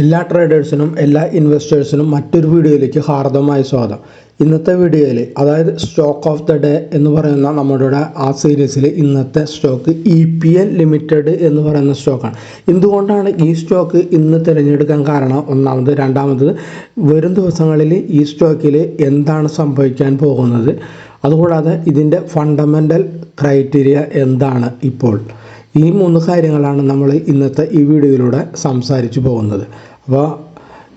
എല്ലാ ട്രേഡേഴ്സിനും എല്ലാ ഇൻവെസ്റ്റേഴ്സിനും മറ്റൊരു വീഡിയോയിലേക്ക് ഹാർദമായ സ്വാഗതം. ഇന്നത്തെ വീഡിയോയിൽ അതായത് സ്റ്റോക്ക് ഓഫ് ദ ഡേ എന്ന് പറയുന്ന നമ്മുടെ ആ സീരീസിൽ ഇന്നത്തെ സ്റ്റോക്ക് EPL ലിമിറ്റഡ് എന്ന് പറയുന്ന സ്റ്റോക്കാണ്. എന്തുകൊണ്ടാണ് ഈ സ്റ്റോക്ക് ഇന്ന് തിരഞ്ഞെടുക്കാൻ കാരണം? ഒന്നാമത്, രണ്ടാമത് വരും ദിവസങ്ങളിൽ ഈ സ്റ്റോക്കിൽ എന്താണ് സംഭവിക്കാൻ പോകുന്നത്, അതുകൂടാതെ ഇതിൻ്റെ ഫണ്ടമെൻ്റൽ ക്രൈറ്റീരിയ എന്താണ് ഇപ്പോൾ. ഈ മൂന്ന് കാര്യങ്ങളാണ് നമ്മൾ ഇന്നത്തെ ഈ വീഡിയോയിലൂടെ സംസാരിച്ചു പോകുന്നത്. അപ്പോൾ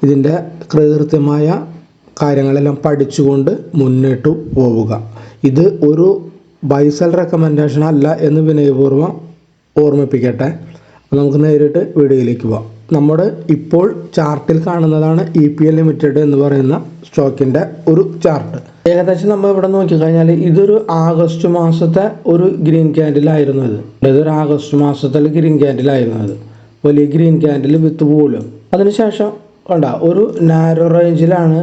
ഇതിൻ്റെ കൃത്യമായ കാര്യങ്ങളെല്ലാം പഠിച്ചുകൊണ്ട് മുന്നോട്ട് പോവുക. ഇത് ഒരു ബൈസൽ റെക്കമെൻഡേഷൻ അല്ല എന്ന് വിനയപൂർവ്വം ഓർമ്മിപ്പിക്കട്ടെ. നമുക്ക് നേരിട്ട് വീഡിയോയിലേക്ക് പോവാം. നമ്മുടെ ഇപ്പോൾ ചാർട്ടിൽ കാണുന്നതാണ് EPL ലിമിറ്റഡ് എന്ന് പറയുന്ന സ്റ്റോക്കിൻ്റെ ഒരു ചാർട്ട്. ഏകദേശം നമ്മൾ ഇവിടെ നോക്കിക്കഴിഞ്ഞാൽ ഇതൊരു ആഗസ്റ്റ് മാസത്തെ ഒരു ഗ്രീൻ ക്യാൻഡിലായിരുന്നു. ഇതൊരു ആഗസ്റ്റ് മാസത്തിൽ ഗ്രീൻ ക്യാൻഡിലായിരുന്നു. വലിയ ഗ്രീൻ ക്യാൻഡിൽ വിത്ത് പോലും. അതിനുശേഷം കണ്ട ഒരു നാരോ റേഞ്ചിലാണ്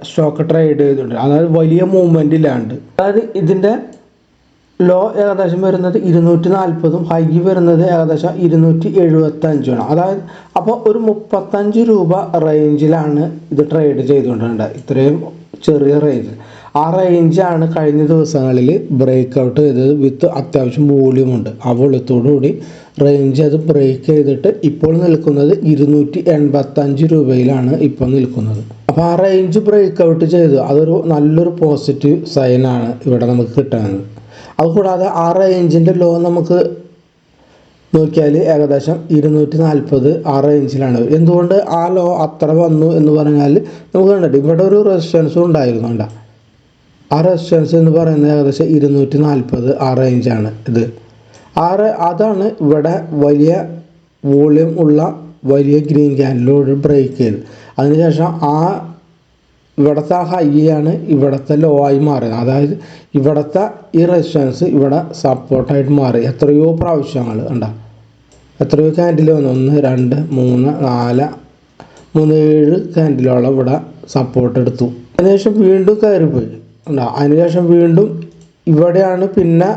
സ്റ്റോക്ക് ട്രേഡ് ചെയ്തിട്ടുണ്ട്. അതായത് വലിയ മൂവ്മെൻ്റ് ഇല്ലാണ്ട്. അതായത് ഇതിൻ്റെ ലോ ഏകദേശം വരുന്നത് 240, ഹൈ വരുന്നത് ഏകദേശം 275. അതായത് അപ്പോൾ ഒരു 35 രൂപ റേഞ്ചിലാണ് ഇത് ട്രേഡ് ചെയ്തുകൊണ്ടിരുന്നത്. ഇത്രയും ചെറിയ റേഞ്ച്. ആ റേഞ്ചാണ് കഴിഞ്ഞ ദിവസങ്ങളിൽ ബ്രേക്ക് ഔട്ട് ചെയ്തത് വിത്ത് അത്യാവശ്യം വോള്യൂമുണ്ട്. ആ വോള്യത്തോടുകൂടി റേഞ്ച് അത് ബ്രേക്ക് ചെയ്തിട്ട് ഇപ്പോൾ നിൽക്കുന്നത് 285 രൂപയിലാണ് ഇപ്പോൾ നിൽക്കുന്നത്. അപ്പോൾ ആ റേഞ്ച് ബ്രേക്ക് ഔട്ട് ചെയ്തു. അതൊരു നല്ലൊരു പോസിറ്റീവ് സൈനാണ് ഇവിടെ നമുക്ക് കിട്ടുന്നത്. അതുകൂടാതെ ആ റേഞ്ചിൻ്റെ ലോ നമുക്ക് നോക്കിയാൽ ഏകദേശം 240 ആ റേഞ്ചിലാണ്. എന്തുകൊണ്ട് ആ ലോ അത്ര വന്നു എന്ന് പറഞ്ഞാൽ നമുക്ക് കണ്ടിട്ട് ഇവിടെ ഒരു റെസിസ്റ്റൻസും ഉണ്ടായിരുന്നു. കണ്ട ആ റെസിസ്റ്റൻസ് എന്ന് പറയുന്നത് ഏകദേശം 240 ആ റേഞ്ചാണ്. ഇത് അതാണ് ഇവിടെ വലിയ വോള്യൂം ഉള്ള വലിയ ഗ്രീൻ ക്യാൻഡിലോട് ബ്രേക്ക് ചെയ്ത് അതിനുശേഷം ഇവിടുത്തെ ഹൈയാണ് ഇവിടുത്തെ ലോ ആയി മാറിയത്. അതായത് ഇവിടുത്തെ ഈ റെസിസ്റ്റൻസ് ഇവിടെ സപ്പോർട്ടായിട്ട് മാറി. എത്രയോ പ്രാവശ്യങ്ങൾ കണ്ട, എത്രയോ ക്യാൻഡിൽ വന്നു. 1 2 3 4 7 ക്യാൻഡിലോളം ഇവിടെ സപ്പോർട്ട് എടുത്തു. അതിനുശേഷം വീണ്ടും കയറിപ്പോയി. അതിനുശേഷം വീണ്ടും ഇവിടെയാണ് പിന്നെ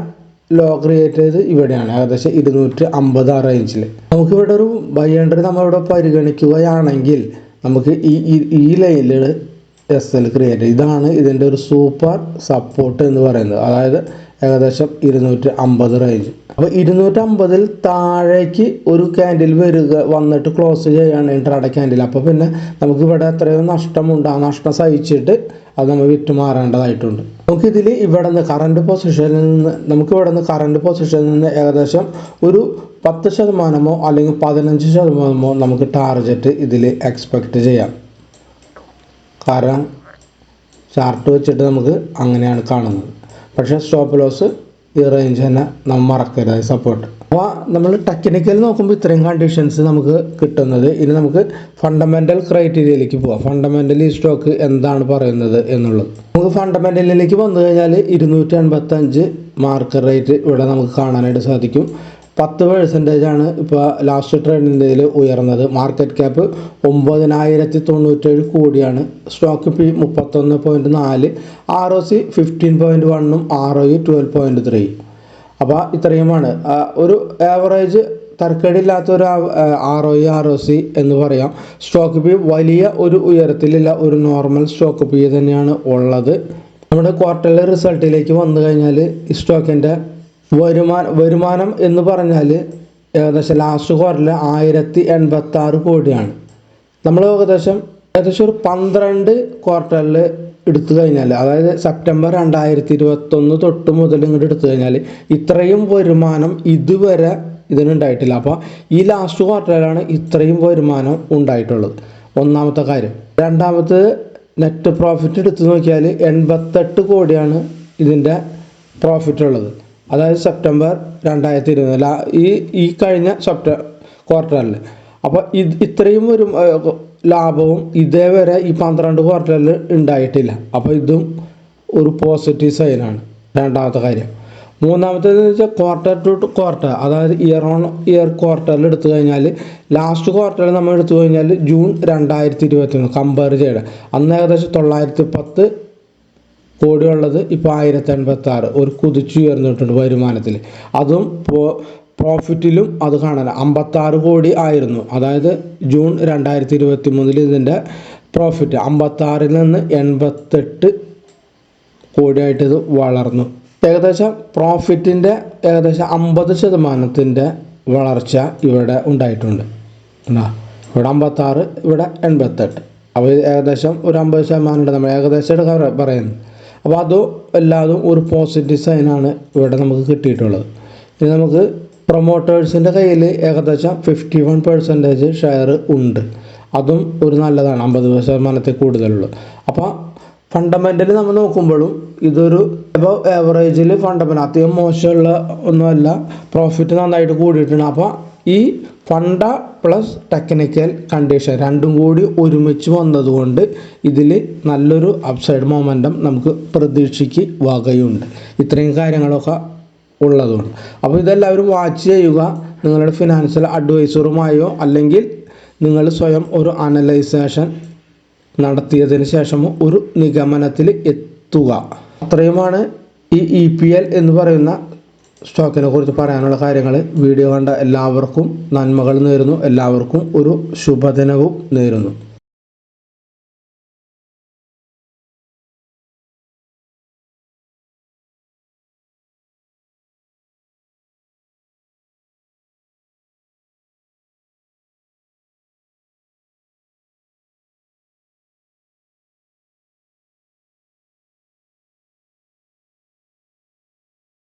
ലോ ക്രിയേറ്റ് ചെയ്ത് ഇവിടെയാണ് ഏകദേശം 250 ആ റേഞ്ചിൽ. നമുക്കിവിടെ ഒരു ബൈ എൻട്രി നമ്മളിവിടെ പരിഗണിക്കുകയാണെങ്കിൽ നമുക്ക് ഈ ലൈനിൽ SL ക്രിയേറ്റ്. ഇതാണ് ഇതിൻ്റെ ഒരു സൂപ്പർ സപ്പോർട്ട് എന്ന് പറയുന്നത്. അതായത് ഏകദേശം 250 റേഞ്ച്. അപ്പോൾ 250 താഴേക്ക് ഒരു ക്യാൻഡിൽ വന്നിട്ട് ക്ലോസ് ചെയ്യുകയാണ് ഇൻട്രാഡേ ക്യാൻഡിൽ. അപ്പോൾ പിന്നെ നമുക്ക് ഇവിടെ എത്രയോ നഷ്ടമുണ്ട്. ആ നഷ്ടം സഹിച്ചിട്ട് അത് നമ്മൾ വിറ്റ് മാറേണ്ടതായിട്ടുണ്ട്. നമുക്കിതിൽ ഇവിടെ നിന്ന് കറണ്ട് പൊസിഷനിൽ നിന്ന് ഏകദേശം ഒരു 10% അല്ലെങ്കിൽ 15% നമുക്ക് ടാർഗറ്റ് ഇതിൽ എക്സ്പെക്റ്റ് ചെയ്യാം. കാരണം ചാർട്ട് വെച്ചിട്ട് നമുക്ക് അങ്ങനെയാണ് കാണുന്നത്. പക്ഷേ സ്റ്റോപ്പ് ലോസ് ഈ റേഞ്ച് തന്നെ നമ്മൾ മറക്കരുത്, സപ്പോർട്ട്. അപ്പോൾ നമ്മൾ ടെക്നിക്കൽ നോക്കുമ്പോൾ ഇത്രയും കണ്ടീഷൻസ് നമുക്ക് കിട്ടുന്നത്. ഇനി നമുക്ക് ഫണ്ടമെൻ്റൽ ക്രൈറ്റീരിയയിലേക്ക് പോവാം. ഫണ്ടമെൻ്റലി സ്റ്റോക്ക് എന്താണ് പറയുന്നത് എന്നുള്ളത്. നമുക്ക് ഫണ്ടമെൻ്റലിലേക്ക് വന്നു കഴിഞ്ഞാൽ 285 മാർക്കറ്റ് റേറ്റ് ഇവിടെ നമുക്ക് കാണാനായിട്ട് സാധിക്കും. 10% ഇപ്പോൾ ലാസ്റ്റ് ട്രെൻഡിൻ്റെതിൽ ഉയർന്നത്. മാർക്കറ്റ് ക്യാപ്പ് 9097 കോടിയാണ്. Stock P 31.4, ROC 15.1, ROE 12.3. അപ്പോൾ ഇത്രയുമാണ് ഒരു ആവറേജ് തർക്കടില്ലാത്തൊരു ROE ROC എന്ന് പറയാം. സ്റ്റോക്ക് P വലിയ ഒരു ഉയരത്തിലില്ല, ഒരു നോർമൽ സ്റ്റോക്ക് P തന്നെയാണ് ഉള്ളത്. നമ്മുടെ ക്വാർട്ടർലി റിസൾട്ടിലേക്ക് വന്നു കഴിഞ്ഞാൽ ഈ സ്റ്റോക്കിൻ്റെ വരുമാനം എന്ന് പറഞ്ഞാൽ ഏകദേശം ലാസ്റ്റ് ക്വാർട്ടറിൽ 1086 കോടിയാണ്. നമ്മൾ ഏകദേശം ഒരു 12 ക്വാർട്ടറിൽ എടുത്തു കഴിഞ്ഞാൽ, അതായത് സെപ്റ്റംബർ 2021 തൊട്ട് മുതൽ ഇങ്ങോട്ട് എടുത്തു കഴിഞ്ഞാൽ ഇത്രയും വരുമാനം ഇതുവരെ ഇതിനുണ്ടായിട്ടില്ല. അപ്പോൾ ഈ ലാസ്റ്റ് ക്വാർട്ടറിലാണ് ഇത്രയും വരുമാനം ഉണ്ടായിട്ടുള്ളത്. ഒന്നാമത്തെ കാര്യം. രണ്ടാമത്തെ, നെറ്റ് പ്രോഫിറ്റ് എടുത്തു നോക്കിയാൽ 88 കോടിയാണ് ഇതിൻ്റെ പ്രോഫിറ്റ് ഉള്ളത്. അതായത് സെപ്റ്റംബർ 2020 ഈ കഴിഞ്ഞ ക്വാർട്ടറിൽ. അപ്പോൾ ഇത്രയും ഒരു ലാഭവും ഇതേവരെ ഈ 12 ക്വാർട്ടറിൽ ഉണ്ടായിട്ടില്ല. അപ്പോൾ ഇതും ഒരു പോസിറ്റീവ് സൈനാണ്. രണ്ടാമത്തെ കാര്യം. മൂന്നാമത്തേത് വെച്ചാൽ ക്വാർട്ടർ ടു ക്വാർട്ടർ, അതായത് ഇയർ ഓൺ ഇയർ ക്വാർട്ടറിൽ എടുത്തു കഴിഞ്ഞാൽ ലാസ്റ്റ് ക്വാർട്ടറിൽ നമ്മൾ എടുത്തു കഴിഞ്ഞാൽ ജൂൺ 2021 കമ്പയർ ചെയ്യണം. അന്ന് ഏകദേശം 910 കോടി ഉള്ളത് ഇപ്പോൾ 1086, ഒരു കുതിച്ചുയർന്നിട്ടുണ്ട് വരുമാനത്തിൽ. അതും പ്രോഫിറ്റിലും അത് കാണാൻ 56 കോടി ആയിരുന്നു. അതായത് ജൂൺ 2023 ഇതിൻ്റെ പ്രോഫിറ്റ് 56-ൽ നിന്ന് 88 കോടിയായിട്ട് ഇത് വളർന്നു. ഏകദേശം പ്രോഫിറ്റിൻ്റെ ഏകദേശം 50% വളർച്ച ഇവിടെ ഉണ്ടായിട്ടുണ്ട്. ഇവിടെ 56, ഇവിടെ 88. അപ്പോൾ ഏകദേശം ഒരു 50% നമ്മൾ ഏകദേശം പറയുന്നത്. അപ്പോൾ അത് എല്ലാതും ഒരു പോസിറ്റീവ് സൈനാണ് ഇവിടെ നമുക്ക് കിട്ടിയിട്ടുള്ളത്. ഇനി നമുക്ക് പ്രൊമോട്ടേഴ്സിൻ്റെ കയ്യിൽ ഏകദേശം 51% ഷെയർ ഉണ്ട്. അതും ഒരു നല്ലതാണ്, 50% കൂടുതലുള്ളത്. അപ്പോൾ ഫണ്ടമെൻ്റലി നമ്മൾ നോക്കുമ്പോഴും ഇതൊരു ആവറേജിൽ ഫണ്ടമെൻ്റൽ അധികം മോശമുള്ള ഒന്നുമല്ല. പ്രോഫിറ്റ് നന്നായിട്ട് കൂടിയിട്ടുണ്ട്. അപ്പോൾ ഈ ഫണ്ട പ്ലസ് ടെക്നിക്കൽ കണ്ടീഷൻ രണ്ടും കൂടി ഒരുമിച്ച് വന്നതുകൊണ്ട് ഇതിൽ നല്ലൊരു അപ്സൈഡ് മൊമെൻറ്റം നമുക്ക് പ്രതീക്ഷയ്ക്ക് വകയുണ്ട്. ഇത്രയും കാര്യങ്ങളൊക്കെ ഉള്ളതുകൊണ്ട് അപ്പോൾ ഇതെല്ലാവരും വാച്ച് ചെയ്യുക. നിങ്ങളുടെ ഫിനാൻഷ്യൽ അഡ്വൈസറുമായോ അല്ലെങ്കിൽ നിങ്ങൾ സ്വയം ഒരു അനലൈസേഷൻ നടത്തിയതിന് ശേഷമോ ഒരു നിഗമനത്തിൽ എത്തുക. അത്രയുമാണ് ഈ EPL എന്ന് പറയുന്ന സ്റ്റോക്കിനെ കുറിച്ച് പറയാനുള്ള കാര്യങ്ങൾ. വീഡിയോ കണ്ട എല്ലാവർക്കും നന്മകൾ നേരുന്നു. എല്ലാവർക്കും ഒരു ശുഭദിനവും നേരുന്നു.